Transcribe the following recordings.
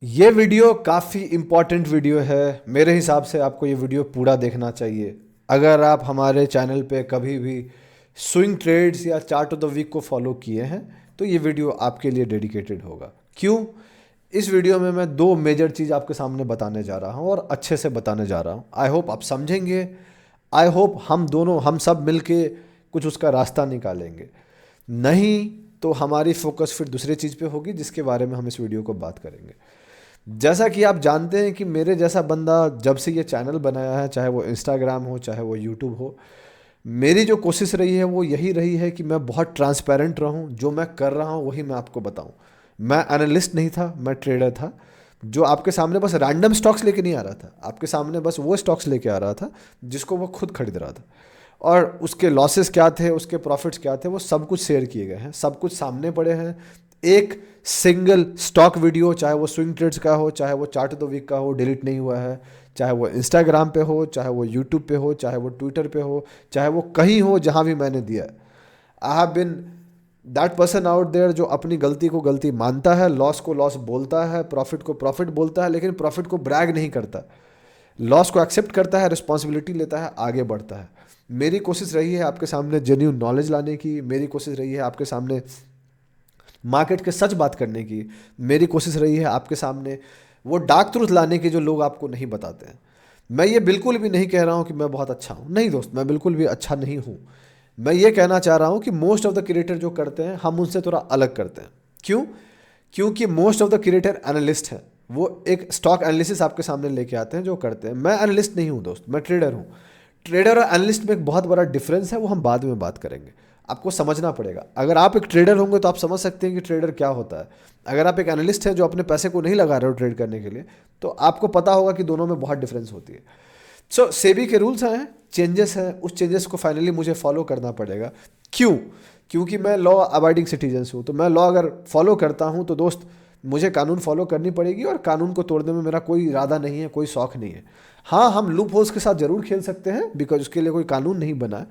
ये वीडियो काफ़ी important video है। मेरे हिसाब से आपको ये वीडियो पूरा देखना चाहिए। अगर आप हमारे चैनल पे कभी भी स्विंग ट्रेड्स या चार्ट ऑफ द वीक को फॉलो किए हैं तो ये वीडियो आपके लिए डेडिकेटेड होगा। क्यों? इस वीडियो में मैं दो मेजर चीज़ आपके सामने बताने जा रहा हूँ और अच्छे से बताने जा रहा हूँ। आई होप आप समझेंगे। आई होप हम सब मिलके कुछ उसका रास्ता निकालेंगे। नहीं तो हमारी फोकस फिर दूसरी चीज़ पे होगी जिसके बारे में हम इस वीडियो को बात करेंगे। जैसा कि आप जानते हैं कि मेरे जैसा बंदा जब से ये चैनल बनाया है, चाहे वो इंस्टाग्राम हो चाहे वो यूट्यूब हो, मेरी जो कोशिश रही है वो यही रही है कि मैं बहुत ट्रांसपेरेंट रहूं। जो मैं कर रहा हूं वही मैं आपको बताऊं। मैं एनालिस्ट नहीं था, मैं ट्रेडर था जो आपके सामने बस रैंडम स्टॉक्स लेके नहीं आ रहा था। आपके सामने बस वो स्टॉक्स लेके आ रहा था जिसको वो खुद खरीद रहा था, और उसके लॉसेस क्या थे, उसके प्रॉफिट्स क्या थे, वो सब कुछ शेयर किए गए हैं, सब कुछ सामने पड़े हैं। एक सिंगल स्टॉक वीडियो, चाहे वो स्विंग ट्रेड्स का हो, चाहे वो चार्ट ऑफ द वीक का हो, डिलीट नहीं हुआ है। चाहे वो इंस्टाग्राम पे हो, चाहे वो यूट्यूब पे हो, चाहे वो ट्विटर पे हो, चाहे वो कहीं हो जहाँ भी मैंने दिया है। I have been that person out there जो अपनी गलती को गलती मानता है, लॉस को लॉस बोलता है, प्रॉफिट को प्रॉफिट बोलता है, लेकिन प्रॉफिट को ब्रैग नहीं करता। लॉस को एक्सेप्ट करता है, रिस्पॉन्सिबिलिटी लेता है, आगे बढ़ता है। मेरी कोशिश रही है आपके सामने जेन्यून नॉलेज लाने की। मेरी कोशिश रही है आपके सामने मार्केट के सच बात करने की। मेरी कोशिश रही है आपके सामने वो डार्क ट्रूथ लाने की जो लोग आपको नहीं बताते हैं। मैं ये बिल्कुल भी नहीं कह रहा हूँ कि मैं बहुत अच्छा हूँ, नहीं दोस्त, मैं बिल्कुल भी अच्छा नहीं हूँ। मैं ये कहना चाह रहा हूँ कि मोस्ट ऑफ द क्रिएटर जो करते हैं हम उनसे थोड़ा अलग करते हैं। क्यों? क्योंकि most of the creator analyst हैं। वो एक स्टॉक एनालिसिस आपके सामने लेके आते हैं जो करते हैं। मैं एनालिस्ट नहीं हूँ दोस्त, मैं ट्रेडर हूँ। ट्रेडर और एनालिस्ट में एक बहुत बड़ा डिफरेंस है, वो हम बाद में बात करेंगे। आपको समझना पड़ेगा। अगर आप एक ट्रेडर होंगे तो आप समझ सकते हैं कि ट्रेडर क्या होता है। अगर आप एक एनालिस्ट हैं जो अपने पैसे को नहीं लगा रहे हो ट्रेड करने के लिए, तो आपको पता होगा कि दोनों में बहुत डिफरेंस होती है। सो सेबी के रूल्स हैं, चेंजेस हैं, उस चेंजेस को फाइनली मुझे फॉलो करना पड़ेगा। क्यों? क्योंकि मैं लॉ अबाइडिंग सिटीजन हूँ। तो मैं लॉ अगर फॉलो करता हूँ तो दोस्त मुझे कानून फॉलो करनी पड़ेगी, और कानून को तोड़ने में मेरा कोई इरादा नहीं है, कोई शौक नहीं है। हाँ, हम लूप होल्स के साथ ज़रूर खेल सकते हैं बिकॉज उसके लिए कोई कानून नहीं बना है,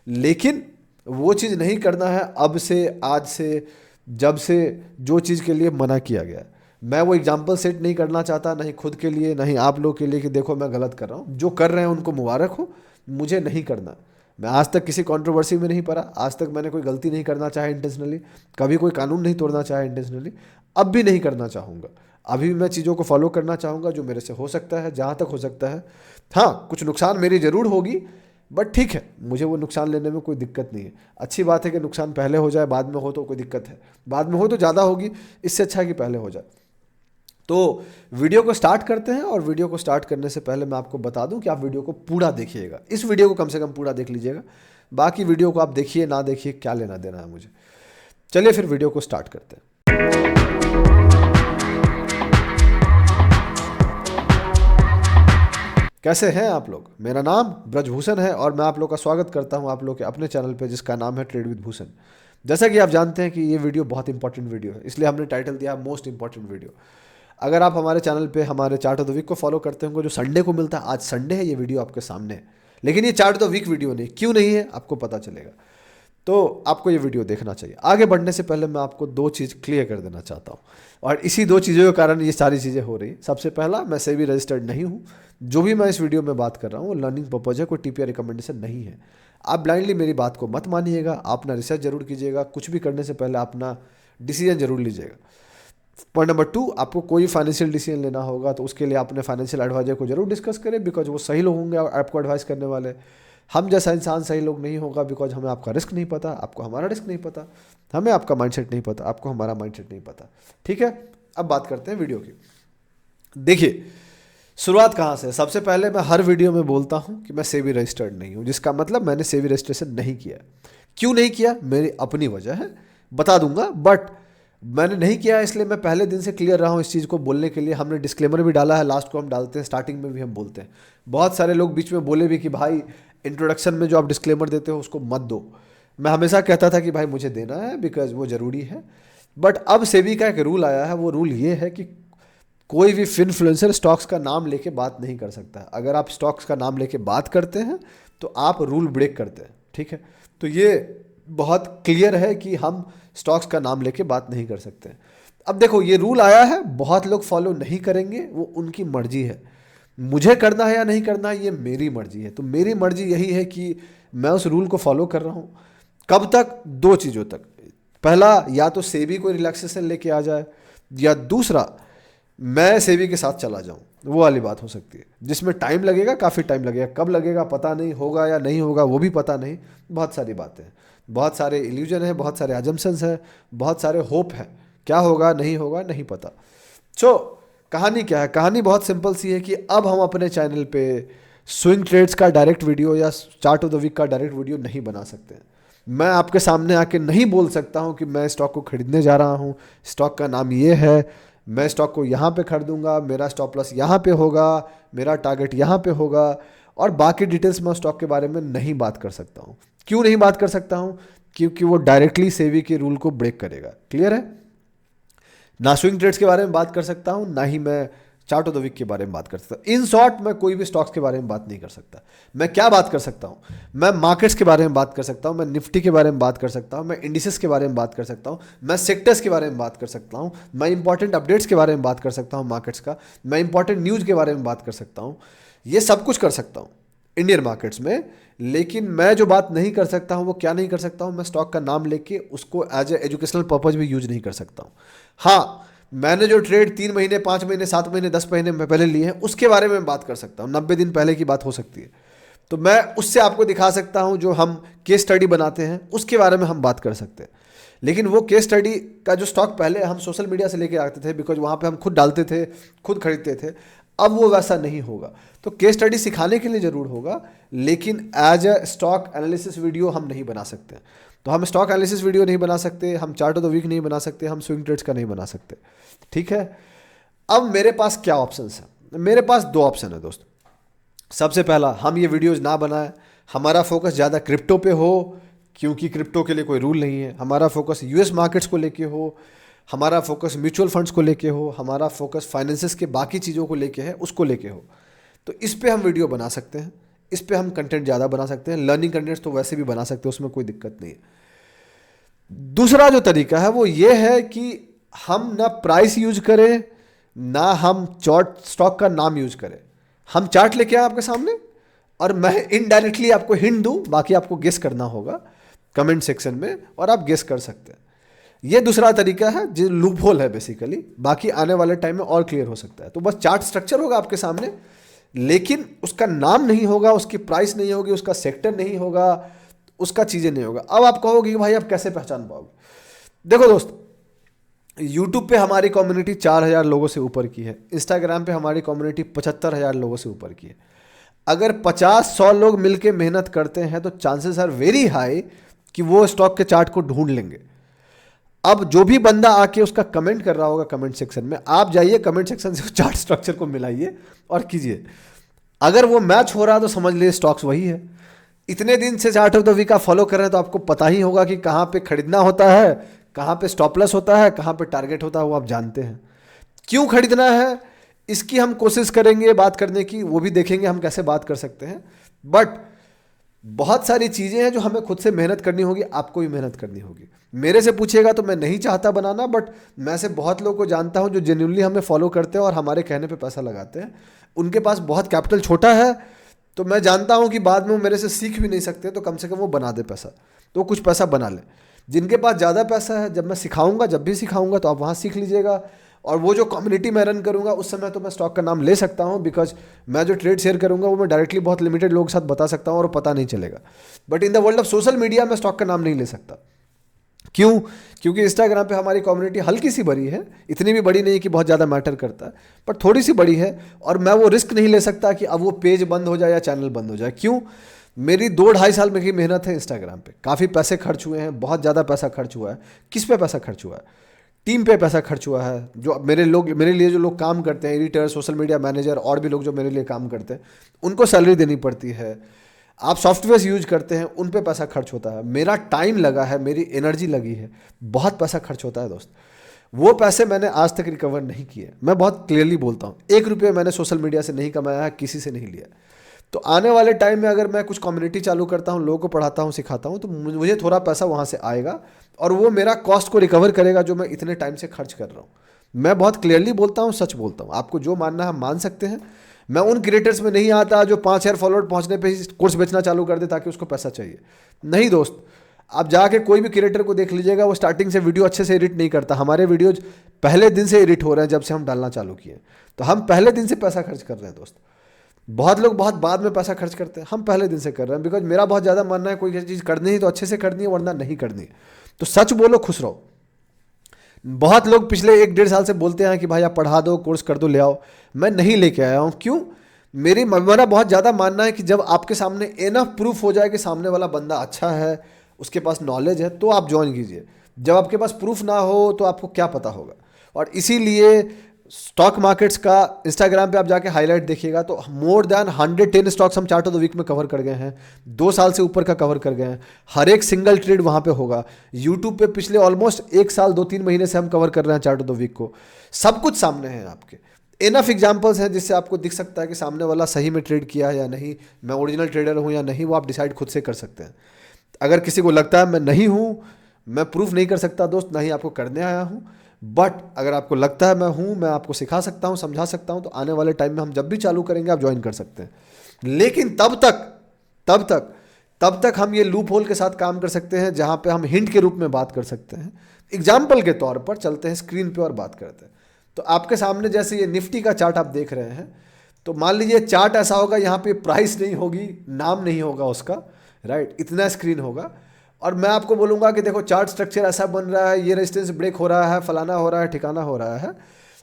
लेकिन वो चीज़ नहीं करना है अब से, आज से, जब से जो चीज़ के लिए मना किया गया है। मैं वो एग्जाम्पल सेट नहीं करना चाहता, नहीं खुद के लिए, नहीं आप लोग के लिए कि देखो मैं गलत कर रहा हूँ। जो कर रहे हैं उनको मुबारक हो, मुझे नहीं करना। मैं आज तक किसी कंट्रोवर्सी में नहीं पड़ा, आज तक मैंने कोई गलती नहीं करना चाहे इंटेंशनली, कभी कोई कानून नहीं तोड़ना चाहे इंटेंशनली, अब भी नहीं करना चाहूँगा। अभी भी मैं चीज़ों को फॉलो करना चाहूँगा जो मेरे से हो सकता है, जहाँ तक हो सकता है। हाँ, कुछ नुकसान मेरी ज़रूर होगी, बट ठीक है, मुझे वो नुकसान लेने में कोई दिक्कत नहीं है। अच्छी बात है कि नुकसान पहले हो जाए, बाद में हो तो कोई दिक्कत है, बाद में हो तो ज़्यादा होगी, इससे अच्छा है कि पहले हो जाए। तो वीडियो को स्टार्ट करते हैं, और वीडियो को स्टार्ट करने से पहले मैं आपको बता दूं कि आप वीडियो को पूरा देखिएगा। इस वीडियो को कम से कम पूरा देख लीजिएगा, बाकी वीडियो को आप देखिए ना देखिए, क्या लेना देना है मुझे। चलिए फिर वीडियो को स्टार्ट करते हैं। कैसे हैं आप लोग? मेरा नाम ब्रजभूषण है और मैं आप लोग का स्वागत करता हूं आप लोग के अपने चैनल पे जिसका नाम है ट्रेड विद भूषण। जैसा कि आप जानते हैं कि ये वीडियो बहुत इंपॉर्टेंट वीडियो है, इसलिए हमने टाइटल दिया मोस्ट इंपॉर्टेंट वीडियो। अगर आप हमारे चैनल पे हमारे चार्ट ऑफ द वीक को फॉलो करते होंगे जो संडे को मिलता है, आज संडे है, ये वीडियो आपके सामने है, लेकिन ये chart of the week video नहीं। क्यों नहीं है आपको पता चलेगा, तो आपको ये वीडियो देखना चाहिए। आगे बढ़ने से पहले मैं आपको दो चीज़ क्लियर कर देना चाहता हूँ, और इसी दो चीज़ों के कारण ये सारी चीज़ें हो रही हैं। सबसे पहला, मैं सेबी रजिस्टर्ड नहीं हूँ। जो भी मैं इस वीडियो में बात कर रहा हूँ वो लर्निंग पर्पज है, कोई टीपीआर रिकमेंडेशन नहीं है। आप ब्लाइंडली मेरी बात को मत मानिएगा, आप अपना रिसर्च जरूर कीजिएगा, कुछ भी करने से पहले अपना डिसीजन जरूर लीजिएगा। पॉइंट नंबर 2, आपको कोई फाइनेंशियल डिसीजन लेना होगा तो उसके लिए अपने फाइनेंशियल एडवाइजर को जरूर डिस्कस करें, बिकॉज वो सही लोग होंगे आपको एडवाइस करने वाले। हम जैसा इंसान सही लोग नहीं होगा, बिकॉज हमें आपका रिस्क नहीं पता, आपको हमारा रिस्क नहीं पता, हमें आपका माइंडसेट नहीं पता, आपको हमारा माइंडसेट नहीं पता। ठीक है, अब बात करते हैं वीडियो की। देखिए, शुरुआत कहाँ से? सबसे पहले मैं हर वीडियो में बोलता हूँ कि मैं सेबी रजिस्टर्ड नहीं हूँ, जिसका मतलब मैंने सेबी रजिस्ट्रेशन नहीं किया। क्यों नहीं किया? मेरी अपनी वजह है, बता दूंगा, बट मैंने नहीं किया इसलिए मैं पहले दिन से क्लियर रहा हूँ इस चीज़ को बोलने के लिए। हमने डिस्क्लेमर भी डाला है, लास्ट को हम डालते हैं, स्टार्टिंग में भी हम बोलते हैं। बहुत सारे लोग बीच में बोले भी कि भाई इंट्रोडक्शन में जो आप डिस्क्लेमर देते हो उसको मत दो। मैं हमेशा कहता था कि भाई मुझे देना है बिकॉज वो ज़रूरी है। बट अब सेबी का एक रूल आया है, वो रूल ये है कि कोई भी इन्फ्लुएंसर स्टॉक्स का नाम लेके बात नहीं कर सकता। अगर आप स्टॉक्स का नाम लेके बात करते हैं तो आप रूल ब्रेक करते हैं। ठीक है, तो ये बहुत क्लियर है कि हम स्टॉक्स का नाम लेके बात नहीं कर सकते हैं। अब देखो ये रूल आया है, बहुत लोग फॉलो नहीं करेंगे, वो उनकी मर्जी है। मुझे करना है या नहीं करना है ये मेरी मर्जी है। तो मेरी मर्जी यही है कि मैं उस रूल को फॉलो कर रहा हूँ। कब तक? दो चीज़ों तक। पहला, या तो सेबी कोई रिलैक्सेशन लेके आ जाए, या दूसरा मैं सेबी के साथ चला जाऊं। वो वाली बात हो सकती है जिसमें टाइम लगेगा, काफ़ी टाइम लगेगा। कब लगेगा पता नहीं, होगा या नहीं होगा वो भी पता नहीं। बहुत सारी बातें हैं, बहुत सारे इल्यूजन हैं, बहुत सारे अजम्पशंस हैं, बहुत सारे होप हैं। क्या होगा नहीं होगा नहीं पता। सो कहानी क्या है? कहानी बहुत सिंपल सी है कि अब हम अपने चैनल पे स्विंग ट्रेड्स का डायरेक्ट वीडियो या चार्ट ऑफ द वीक का डायरेक्ट वीडियो नहीं बना सकते हैं। मैं आपके सामने आके नहीं बोल सकता हूँ कि मैं स्टॉक को खरीदने जा रहा हूँ, स्टॉक का नाम ये है, मैं स्टॉक को यहाँ पे खरीदूंगा, मेरा स्टॉप लॉस यहाँ पे होगा, मेरा टारगेट यहाँ पे होगा, और बाकी डिटेल्स मैं स्टॉक के बारे में नहीं बात कर सकता हूँ। क्यों नहीं बात कर सकता हूँ? क्योंकि वो डायरेक्टली सेबी के रूल को ब्रेक करेगा। क्लियर है? ना स्विंग ट्रेड्स के बारे में बात कर सकता हूँ, ना ही मैं चार्ट ऑफ द वीक के बारे में बात कर सकता हूँ। इन शॉर्ट मैं कोई भी स्टॉक्स के बारे में बात नहीं कर सकता। मैं क्या बात कर सकता हूँ? मैं मार्केट्स के बारे में बात कर सकता हूँ, मैं निफ्टी के बारे में बात कर सकता हूँ, मैं इंडिसेस के बारे में बात कर सकता हूँ, मैं सेक्टर्स के बारे में बात कर सकता हूँ, मैं इंपॉर्टेंट अपडेट्स के बारे में बात कर सकता हूँ मार्केट्स का, मैं इंपॉर्टेंट न्यूज़ के बारे में बात कर सकता हूँ। ये सब कुछ कर सकता हूँ इंडियन मार्केट्स में। लेकिन मैं जो बात नहीं कर सकता हूँ वो क्या नहीं कर सकता हूँ? मैं स्टॉक का नाम लेके उसको एज ए एजुकेशनल पर्पज भी यूज नहीं कर सकता हूँ। हाँ, मैंने जो ट्रेड 3 महीने 5 महीने 7 महीने 10 महीने में पहले लिए हैं उसके बारे में बात कर सकता हूँ। 90 दिन पहले की बात हो सकती है, तो मैं उससे आपको दिखा सकता हूँ। जो हम केस स्टडी बनाते हैं उसके बारे में हम बात कर सकते हैं। लेकिन वो केस स्टडी का जो स्टॉक पहले हम सोशल मीडिया से लेके आते थे, बिकॉज वहाँ पे हम खुद डालते थे, खुद खरीदते थे, अब वो वैसा नहीं होगा। तो केस स्टडी सिखाने के लिए ज़रूर होगा, लेकिन as a stock analysis video हम नहीं बना सकते। तो हम स्टॉक एनालिसिस वीडियो नहीं बना सकते, हम चार्ट ऑफ द वीक नहीं बना सकते, हम स्विंग ट्रेड्स का नहीं बना सकते। ठीक है? अब मेरे पास क्या ऑप्शंस हैं? मेरे पास 2 ऑप्शन है दोस्त। सबसे पहला, हम ये वीडियोज ना बनाए, हमारा फोकस ज़्यादा क्रिप्टो पे हो, क्योंकि क्रिप्टो के लिए कोई रूल नहीं है। हमारा फोकस यूएस मार्केट्स को लेके हो, हमारा फोकस म्यूचुअल फंड्स को लेके हो, हमारा फोकस फाइनेंसेस के बाकी चीज़ों को लेके है, उसको लेके हो, तो इस पे हम वीडियो बना सकते हैं। इस पे हम कंटेंट ज़्यादा बना सकते हैं। लर्निंग कंटेंट्स तो वैसे भी बना सकते हैं, उसमें कोई दिक्कत नहीं है। दूसरा जो तरीका है वो ये है कि हम ना प्राइस यूज करें, ना हम चार्ट स्टॉक का नाम यूज करें। हम चार्ट लेके आए आपके सामने और मैं इनडायरेक्टली आपको हिंट दूं, बाकी आपको गेस करना होगा कमेंट सेक्शन में, और आप गेस कर सकते हैं। ये दूसरा तरीका है जो लूप होल है बेसिकली। बाकी आने वाले टाइम में और क्लियर हो सकता है। तो बस चार्ट स्ट्रक्चर होगा आपके सामने, लेकिन उसका नाम नहीं होगा, उसकी प्राइस नहीं होगी, उसका सेक्टर नहीं होगा, उसका चीज़ें नहीं होगा। अब आप कहोगे कि भाई आप कैसे पहचान पाओगे? देखो दोस्त, यूट्यूब पे हमारी कम्युनिटी 4,000 लोगों से ऊपर की है, इंस्टाग्राम पे हमारी कम्युनिटी 75,000 लोगों से ऊपर की है। अगर 50-100 लोग मिलके मेहनत करते हैं तो चांसेस आर वेरी हाई कि वो स्टॉक के चार्ट को ढूंढ लेंगे। अब जो भी बंदा आके उसका कमेंट कर रहा होगा कमेंट सेक्शन में, आप जाइए कमेंट सेक्शन से चार्ट स्ट्रक्चर को मिलाइए और कीजिए। अगर वो मैच हो रहा है तो समझ लीजिए स्टॉक्स वही है। इतने दिन से चार्ट ऑफ द वीक का फॉलो कर रहे हैं तो आपको पता ही होगा कि कहाँ पे खरीदना होता है, कहाँ पे स्टॉप लॉस होता है, कहाँ पे टारगेट होता है, वो आप जानते हैं। क्यों खरीदना है इसकी हम कोशिश करेंगे बात करने की, वो भी देखेंगे हम कैसे बात कर सकते हैं। बट बहुत सारी चीज़ें हैं जो हमें खुद से मेहनत करनी होगी, आपको भी मेहनत करनी होगी। मेरे से पूछिएगा तो मैं नहीं चाहता बनाना, बट मैं से बहुत लोगों को जानता हूं जो जेन्युइनली हमें फॉलो करते हैं और हमारे कहने पे पैसा लगाते हैं। उनके पास बहुत कैपिटल छोटा है, तो मैं जानता हूं कि बाद में वो मेरे से सीख भी नहीं सकते, तो कम से कम वो बना दे पैसा, तो वो कुछ पैसा बना ले। जिनके पास ज़्यादा पैसा है, जब मैं सिखाऊंगा, जब भी सिखाऊंगा तो आप वहाँ सीख लीजिएगा। और वो जो कम्युनिटी मैं रन करूंगा उस समय तो मैं स्टॉक का नाम ले सकता हूं, बिकॉज मैं जो ट्रेड शेयर करूंगा वो मैं डायरेक्टली बहुत लिमिटेड लोगों के साथ बता सकता हूं और पता नहीं चलेगा। But in the world of social media मैं स्टॉक का नाम नहीं ले सकता। क्यों? क्योंकि इंस्टाग्राम पे हमारी कम्युनिटी हल्की सी बड़ी है, इतनी भी बड़ी नहीं कि बहुत ज़्यादा मैटर करता है, पर थोड़ी सी बड़ी है। और मैं वो रिस्क नहीं ले सकता कि अब वो पेज बंद हो जाए या चैनल बंद हो जाए। क्यों? मेरी 2-2.5 साल में की मेहनत है इंस्टाग्राम पे, काफ़ी पैसे खर्च हुए हैं, बहुत ज़्यादा पैसा खर्च हुआ है। किस पे पैसा खर्च हुआ है? टीम पे पैसा खर्च हुआ है। जो मेरे लिए जो लोग काम करते हैं, एडिटर, सोशल मीडिया मैनेजर, और भी लोग जो मेरे लिए काम करते हैं, उनको सैलरी देनी पड़ती है। आप सॉफ्टवेयर यूज करते हैं, उन पे पैसा खर्च होता है। मेरा टाइम लगा है, मेरी एनर्जी लगी है, बहुत पैसा खर्च होता है दोस्त। वो पैसे मैंने आज तक रिकवर नहीं किए। मैं बहुत क्लियरली बोलता हूँ, 1 रुपये मैंने सोशल मीडिया से नहीं कमाया है, किसी से नहीं लिया। तो आने वाले टाइम में अगर मैं कुछ कम्युनिटी चालू करता हूँ, लोगों को पढ़ाता हूँ, सिखाता हूँ, तो मुझे थोड़ा पैसा वहाँ से आएगा और वो मेरा कॉस्ट को रिकवर करेगा जो मैं इतने टाइम से खर्च कर रहा हूँ। मैं बहुत क्लियरली बोलता हूँ, सच बोलता हूँ। आपको जो मानना है हम मान सकते हैं। मैं उन क्रिएटर्स में नहीं आता जो 5,000 फॉलोअर पहुँचने पे ही कोर्स बेचना चालू कर दे ताकि उसको पैसा चाहिए। नहीं दोस्त, आप जाके कोई भी क्रिएटर को देख लीजिएगा, वो स्टार्टिंग से वीडियो अच्छे से एडिट नहीं करता। हमारे वीडियोज पहले दिन से एडिट हो रहे हैं जब से हम डालना चालू किए। तो हम पहले दिन से पैसा खर्च कर रहे हैं दोस्त। बहुत लोग बहुत बाद में पैसा खर्च करते हैं, हम पहले दिन से कर रहे हैं। बिकॉज मेरा बहुत ज़्यादा मानना है कोई चीज़ करनी है तो अच्छे से करनी है, वरना नहीं करनी है। तो सच बोलो, खुश रहो। बहुत लोग पिछले 1-1.5 साल से बोलते हैं कि भाई आप पढ़ा दो, कोर्स कर दो, ले आओ। मैं नहीं लेके आया हूँ। क्यों? मेरा बहुत ज़्यादा मानना है कि जब आपके सामने एनफ प्रूफ हो जाए कि सामने वाला बंदा अच्छा है, उसके पास नॉलेज है, तो आप ज्वाइन कीजिए। जब आपके पास प्रूफ ना हो तो आपको क्या पता होगा। और इसीलिए स्टॉक मार्केट्स का इंस्टाग्राम पे आप जाके हाईलाइट देखिएगा तो मोर देन 110 स्टॉक्स हम चार्ट ऑफ द वीक में कवर कर गए हैं। 2 साल से ऊपर का कवर कर गए हैं। हर एक सिंगल ट्रेड वहाँ पे होगा। यूट्यूब पे पिछले ऑलमोस्ट 1 साल 2-3 महीने से हम कवर कर रहे हैं चार्ट ऑफ द वीक को। सब कुछ सामने है आपके। इनफ एग्जाम्पल्स हैं जिससे आपको दिख सकता है कि सामने वाला सही में ट्रेड किया है या नहीं, मैं ओरिजिनल ट्रेडर हूँ या नहीं, वो आप डिसाइड खुद से कर सकते हैं। अगर किसी को लगता है मैं नहीं हूँ, मैं प्रूफ नहीं कर सकता दोस्त, ना ही आपको करने आया हूँ। बट अगर आपको लगता है मैं हूँ, मैं आपको सिखा सकता हूँ, समझा सकता हूँ, तो आने वाले टाइम में हम जब भी चालू करेंगे आप ज्वाइन कर सकते हैं। लेकिन तब तक हम ये लूप होल के साथ काम कर सकते हैं जहाँ पे हम हिंट के रूप में बात कर सकते हैं। एग्जाम्पल के तौर पर चलते हैं स्क्रीन पे और बात करते हैं। तो आपके सामने जैसे ये निफ्टी का चार्ट आप देख रहे हैं, तो मान लीजिए चार्ट ऐसा होगा, यहाँ पे प्राइस नहीं होगी, नाम नहीं होगा उसका, राइट, इतना स्क्रीन होगा। और मैं आपको बोलूँगा कि देखो चार्ट स्ट्रक्चर ऐसा बन रहा है, ये रेजिस्टेंस ब्रेक हो रहा है, फलाना हो रहा है, ठिकाना हो रहा है।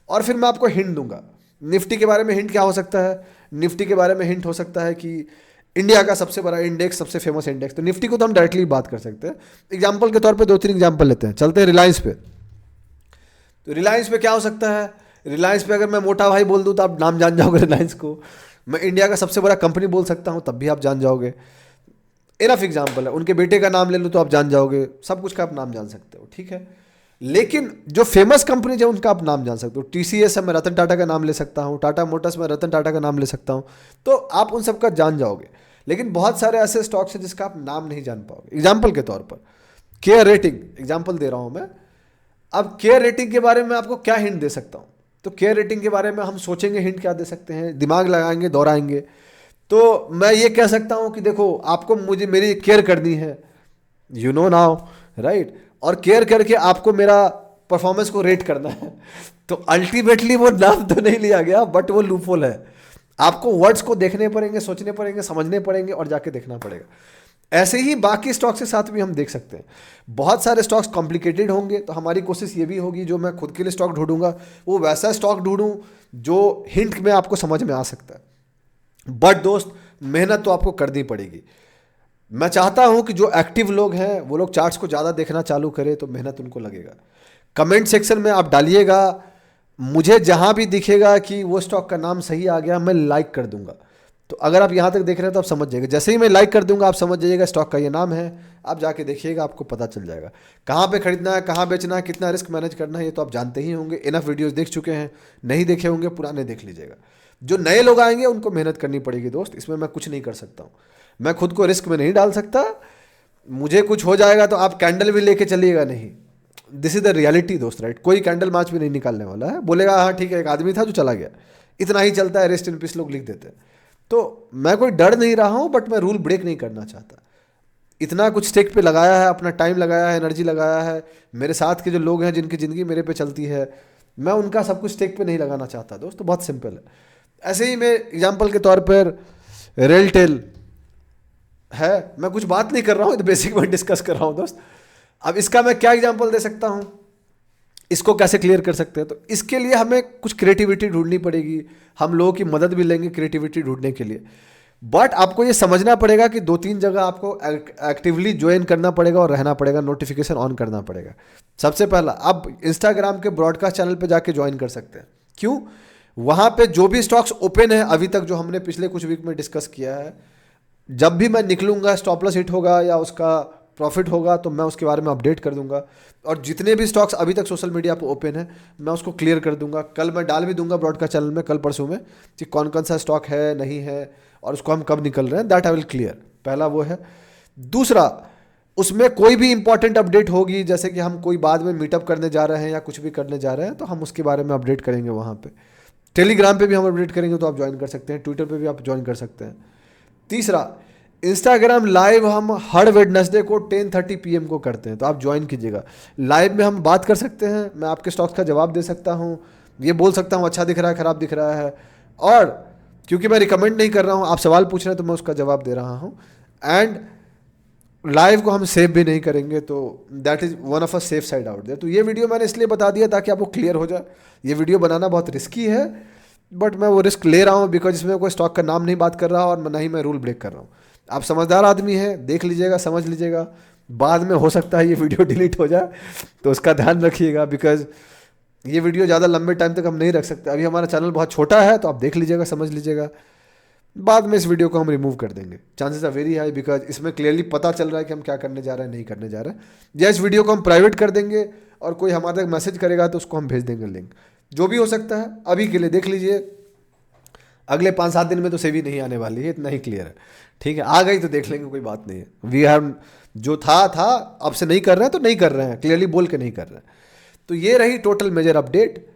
और फिर मैं आपको हिंट दूंगा। निफ्टी के बारे में हिंट क्या हो सकता है? निफ्टी के बारे में हिंट हो सकता है कि इंडिया का सबसे बड़ा इंडेक्स, सबसे फेमस इंडेक्स। तो निफ्टी को तो हम डायरेक्टली बात कर सकते हैं। एग्जाम्पल के तौर पर 2-3 एग्जाम्पल लेते हैं। चलते हैं रिलायंस पे। तो रिलायंस पे क्या हो सकता है? रिलायंस पे अगर मैं मोटा भाई बोल दूँ तो आप नाम जान जाओगे रिलायंस को। मैं इंडिया का सबसे बड़ा कंपनी बोल सकता हूँ, तब भी आप जान जाओगे। इनफ एग्जाम्पल है। उनके बेटे का नाम ले लो तो आप जान जाओगे। सब कुछ का आप नाम जान सकते हो, ठीक है। लेकिन जो फेमस कंपनी है उनका आप नाम जान सकते हो। टीसीएस है, मैं रतन टाटा का नाम ले सकता हूँ। टाटा मोटर्स में रतन टाटा का नाम ले सकता हूँ। तो आप उन सब का जान जाओगे। लेकिन बहुत सारे ऐसे स्टॉक्स हैं जिसका आप नाम नहीं जान पाओगे। एग्जाम्पल के तौर पर केयर रेटिंग, एग्जाम्पल दे रहा हूँ मैं। अब केयर रेटिंग के बारे में आपको क्या हिंट दे सकता हूँ? तो केयर रेटिंग के बारे में हम सोचेंगे हिंट क्या दे सकते हैं, दिमाग लगाएंगे, दोहराएंगे। तो मैं ये कह सकता हूँ कि देखो आपको मुझे मेरी केयर करनी है, यू नो नाउ, राइट। और केयर करके आपको मेरा परफॉर्मेंस को रेट करना है। तो अल्टीमेटली वो नाम तो नहीं लिया गया, बट वो लूपहोल है। आपको वर्ड्स को देखने पड़ेंगे, सोचने पड़ेंगे, समझने पड़ेंगे और जाके देखना पड़ेगा। ऐसे ही बाकी स्टॉक्स के साथ भी हम देख सकते हैं। बहुत सारे स्टॉक्स कॉम्प्लिकेटेड होंगे, तो हमारी कोशिश ये भी होगी जो मैं खुद के लिए स्टॉक ढूंढूंगा वो वैसा स्टॉक ढूंढूं जो हिंट में आपको समझ में आ सकता है। बट दोस्त, मेहनत तो आपको करनी पड़ेगी। मैं चाहता हूं कि जो एक्टिव लोग हैं वो लोग चार्ट्स को ज़्यादा देखना चालू करें, तो मेहनत उनको लगेगा। कमेंट सेक्शन में आप डालिएगा, मुझे जहां भी दिखेगा कि वो स्टॉक का नाम सही आ गया मैं लाइक कर दूंगा। तो अगर आप यहाँ तक देख रहे हैं तो आप समझ जाइएगा, जैसे ही मैं लाइक कर दूंगा आप समझ जाइएगा स्टॉक का ये नाम है। आप जाके देखिएगा, आपको पता चल जाएगा कहाँ पे खरीदना है, कहाँ बेचना है, कितना रिस्क मैनेज करना है। ये तो आप जानते ही होंगे, इनफ वीडियोस देख चुके हैं। नहीं देखे होंगे पुराने देख लीजिएगा। जो नए लोग आएंगे उनको मेहनत करनी पड़ेगी दोस्त, इसमें मैं कुछ नहीं कर सकता हूँ। मैं खुद को रिस्क में नहीं डाल सकता। मुझे कुछ हो जाएगा तो आप कैंडल भी लेके चलिएगा नहीं। दिस इज द रियलिटी दोस्त, राइट। कोई कैंडल मार्च भी नहीं निकालने वाला है। बोलेगा हाँ ठीक है, एक आदमी था जो चला गया, इतना ही चलता है, रेस्ट इन पीस लोग लिख देते हैं। तो मैं कोई डर नहीं रहा हूँ, बट मैं रूल ब्रेक नहीं करना चाहता। इतना कुछ स्टेक पे लगाया है, अपना टाइम लगाया है, एनर्जी लगाया है। मेरे साथ के जो लोग हैं जिनकी ज़िंदगी मेरे पे चलती है, मैं उनका सब कुछ स्टेक पे नहीं लगाना चाहता दोस्त। तो बहुत सिंपल है। ऐसे ही मैं एग्जाम्पल के तौर पर रेलटेल है, मैं कुछ बात नहीं कर रहा हूँ, तो बेसिक मैं डिस्कस कर रहा हूँ दोस्त। अब इसका मैं क्या एग्जाम्पल दे सकता हूँ, इसको कैसे क्लियर कर सकते हैं? तो इसके लिए हमें कुछ क्रिएटिविटी ढूंढनी पड़ेगी। हम लोगों की मदद भी लेंगे क्रिएटिविटी ढूंढने के लिए। बट आपको ये समझना पड़ेगा कि 2-3 जगह आपको एक्टिवली ज्वाइन करना पड़ेगा और रहना पड़ेगा, नोटिफिकेशन ऑन करना पड़ेगा। सबसे पहला, आप इंस्टाग्राम के ब्रॉडकास्ट चैनल पे जाके ज्वाइन कर सकते हैं। क्यों? वहाँ पे जो भी स्टॉक्स ओपन है अभी तक, जो हमने पिछले कुछ वीक में डिस्कस किया है, जब भी मैं निकलूंगा, स्टॉप लॉस हिट होगा या उसका प्रॉफिट होगा, तो मैं उसके बारे में अपडेट कर दूंगा। और जितने भी स्टॉक्स अभी तक सोशल मीडिया पर ओपन है, मैं उसको क्लियर कर दूंगा। कल मैं डाल भी दूंगा ब्रॉडकास्ट चैनल में, कल परसों में, कि कौन कौन सा स्टॉक है, नहीं है, और उसको हम कब निकल रहे हैं, दैट आई विल क्लियर। पहला वो है। दूसरा, उसमें कोई भी इंपॉर्टेंट अपडेट होगी, जैसे कि हम कोई बाद में मीटअप करने जा रहे हैं या कुछ भी करने जा रहे हैं, तो हम उसके बारे में अपडेट करेंगे वहाँ पे। टेलीग्राम पे भी हम अपडेट करेंगे, तो आप ज्वाइन कर सकते हैं। ट्विटर पे भी आप ज्वाइन कर सकते हैं। तीसरा, इंस्टाग्राम लाइव हम हर वेडनेसडे को 10:30 PM को करते हैं, तो आप ज्वाइन कीजिएगा। लाइव में हम बात कर सकते हैं, मैं आपके स्टॉक्स का जवाब दे सकता हूँ, ये बोल सकता हूँ अच्छा दिख रहा है, ख़राब दिख रहा है, और क्योंकि मैं रिकमेंड नहीं कर रहा हूँ, आप सवाल पूछ रहे हैं तो मैं उसका जवाब दे रहा हूँ। एंड लाइव को हम सेव भी नहीं करेंगे, तो that is one of a safe side out there. तो ये वीडियो मैंने इसलिए बता दिया ताकि आपको क्लियर हो जाए। ये वीडियो बनाना बहुत रिस्की है, बट मैं वो रिस्क ले रहा हूँ बिकॉज इसमें कोई स्टॉक का नाम नहीं बात कर रहा और ना ही मैं रूल ब्रेक कर रहा हूँ। आप समझदार आदमी हैं, देख लीजिएगा, समझ लीजिएगा। बाद में हो सकता है ये वीडियो डिलीट हो जाए, तो उसका ध्यान रखिएगा, बिकॉज ये वीडियो ज़्यादा लंबे टाइम तक हम नहीं रख सकते। अभी हमारा चैनल बहुत छोटा है, तो आप देख लीजिएगा, समझ लीजिएगा। बाद में इस वीडियो को हम रिमूव कर देंगे, chances are very high, because इसमें क्लियरली पता चल रहा है कि हम क्या करने जा रहे हैं, नहीं करने जा रहे हैं। या इस वीडियो को हम प्राइवेट कर देंगे और कोई हमारे तक मैसेज करेगा तो उसको हम भेज देंगे लिंक, जो भी हो सकता है। अभी के लिए देख लीजिए, अगले 5-7 दिन में तो सेवी नहीं आने वाली है, इतना ही क्लियर है। ठीक है, आ गई तो देख लेंगे, कोई बात नहीं है। वी हैव जो था अब से नहीं कर रहे हैं तो नहीं कर रहे हैं, क्लियरली बोल के नहीं कर रहे हैं। तो ये रही टोटल मेजर अपडेट।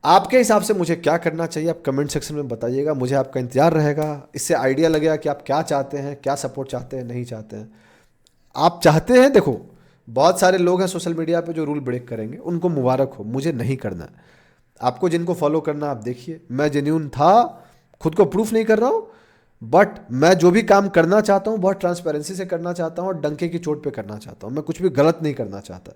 आपके हिसाब से मुझे क्या करना चाहिए, आप कमेंट सेक्शन में बताइएगा, मुझे आपका इंतजार रहेगा। इससे आइडिया लगेगा कि आप क्या चाहते हैं, क्या सपोर्ट चाहते हैं, नहीं चाहते हैं। आप चाहते हैं, देखो बहुत सारे लोग हैं सोशल मीडिया पे जो रूल ब्रेक करेंगे, उनको मुबारक हो, मुझे नहीं करना है। आपको जिनको फॉलो करना आप देखिए, मैं जेन्यून था, खुद को प्रूफ नहीं कर रहा हूँ, बट मैं जो भी काम करना चाहता हूँ बहुत ट्रांसपेरेंसी से करना चाहता हूँ और डंके की चोट पे करना चाहता हूँ। मैं कुछ भी गलत नहीं करना चाहता।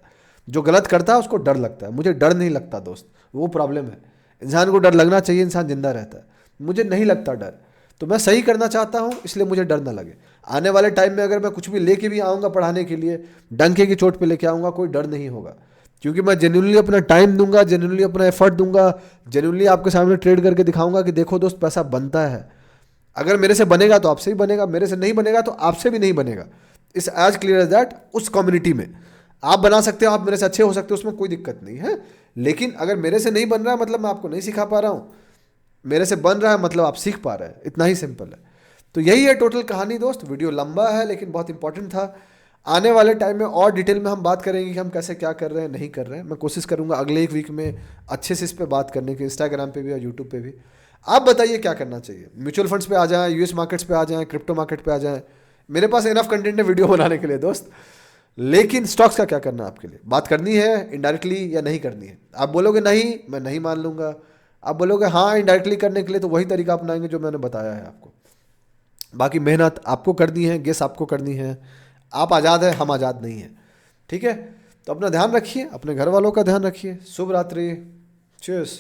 जो गलत करता है उसको डर लगता है, मुझे डर नहीं लगता दोस्त, वो प्रॉब्लम है। इंसान को डर लगना चाहिए, इंसान जिंदा रहता है। मुझे नहीं लगता डर, तो मैं सही करना चाहता हूँ, इसलिए मुझे डर ना लगे। आने वाले टाइम में अगर मैं कुछ भी लेके भी आऊँगा पढ़ाने के लिए, डंके की चोट पे लेके आऊँगा, कोई डर नहीं होगा, क्योंकि मैं जेन्युइनली अपना टाइम दूंगा, जेन्युइनली अपना एफर्ट दूंगा, जेन्युइनली आपके सामने ट्रेड करके दिखाऊंगा कि देखो दोस्त, पैसा बनता है। अगर मेरे से बनेगा तो आपसे ही बनेगा, मेरे से नहीं बनेगा तो आपसे भी नहीं बनेगा। इस एज क्लियर एज दैट। उस कम्युनिटी में आप बना सकते हो, आप मेरे से अच्छे हो सकते हो, उसमें कोई दिक्कत नहीं है। लेकिन अगर मेरे से नहीं बन रहा है मतलब मैं आपको नहीं सिखा पा रहा हूँ, मेरे से बन रहा है मतलब आप सीख पा रहे हैं, इतना ही सिंपल है। तो यही है टोटल कहानी दोस्त। वीडियो लंबा है लेकिन बहुत इंपॉर्टेंट था। आने वाले टाइम में और डिटेल में हम बात करेंगे कि हम कैसे क्या कर रहे हैं, नहीं कर रहे हैं। मैं कोशिश करूंगा अगले एक वीक में अच्छे से इस पर बात करने की, इंस्टाग्राम पे भी और यूट्यूब पे भी। आप बताइए क्या करना चाहिए। म्यूचुअल फंड्स पे आ जाएं, यूएस मार्केट्स पे आ जाएं, क्रिप्टो मार्केट पे आ जाएं, मेरे पास इनफ कंटेंट है वीडियो बनाने के लिए दोस्त। लेकिन स्टॉक्स का क्या करना है आपके लिए, बात करनी है इनडायरेक्टली या नहीं करनी है। आप बोलोगे नहीं, मैं नहीं मान लूंगा। आप बोलोगे हाँ इनडायरेक्टली करने के लिए, तो वही तरीका अपनाएंगे जो मैंने बताया है आपको। बाकी मेहनत आपको करनी है, गेस आपको करनी है। आप आज़ाद हैं, हम आज़ाद नहीं हैं। ठीक है, तो अपना ध्यान रखिए, अपने घर वालों का ध्यान रखिए। शुभ रात्रि, चीयर्स।